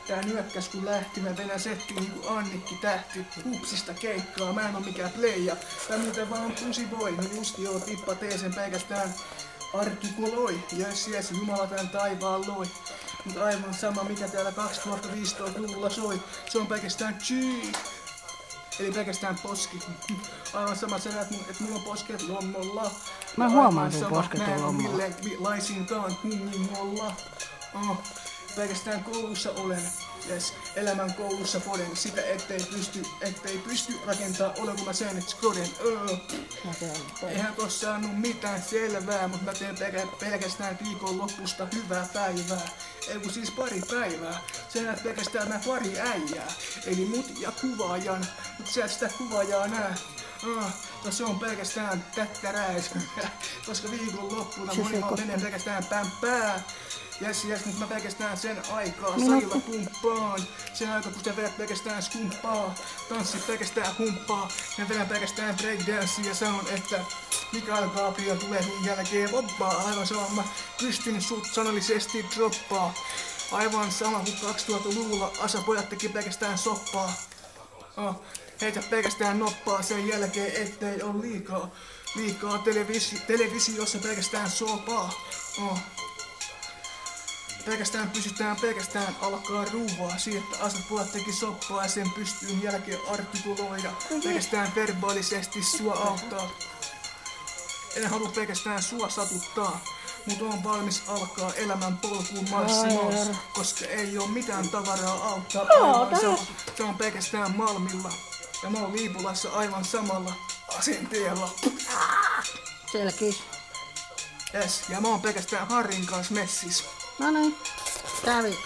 Tää nyökkäs kun lähti, mä venäsettiin niinku Annikki Tähti. Hupsista keikkaa, mä en oo mikään pleija. Tää muuten vaan pusi voi, no just joo, tippa tee sen pelkästään artikuloi. Jes, Jumala tän taivaan loi. Mut aivan sama mikä täällä 2015-luvulla soi, se on pelkästään G. Eli pelkästään poski. Aivan sama se, että mulla on posket lommolla. Mä huomaan sun posket on lommolla. Mä en oo laisinkaan hunningolla. Pelkästään koulussa olen. Yes, elämän koulussa poden. Sitä ettei pysty rakentaa ole kun mä sen skoden. Eihän tossa saanut mitään selvää, mut mä teen pelkästään viikonloppusta hyvää päivää. Ei kun siis pari päivää. Sä näet pelkästään mä pari äijää. Eli mut ja kuvaajan. Mut sä et sitä kuvaajaa näe. Se on pelkästään tättäräis. Koska viikonloppuna moni vaan menee pelkästään pämpää. Jes, mut mä pelkästään sen aikaa salilla pumppaan. Sen aikaa kun sä vedät pelkästään skumppaa. Tanssit pelkästään humppaa. Mä vedän pelkästään breakdancea ja sanon, että Mikael Gabriel tulee sun jälkeen vobbaa. Aivan sama mä pystyn sut sanallisesti droppaa. Aivan sama kuin 2000-luvulla Asa-pojat teki pelkästään soppaa. Heitä pelkästään noppaa sen jälkeen ettei oo liikaa televisiossa pelkästään sopaa. Pelkästään alkaa ruuvaa siitä, että Asa-pojat teki soppaa ja sen pystyyn jälkeen artikuloida. Pelkästään verbaalisesti sua auttaa. En halua pelkästään sua satuttaa, mut on valmis alkaa elämän polkuun marssi, koska ei oo mitään tavaraa auttaa aivan sama. Se on pelkästään Malmilla ja mä oon Liipulassa aivan samalla asenteella. Selkis. Yes, ja mä oon pelkästään Harrin kanssa messis. No niin, kävi.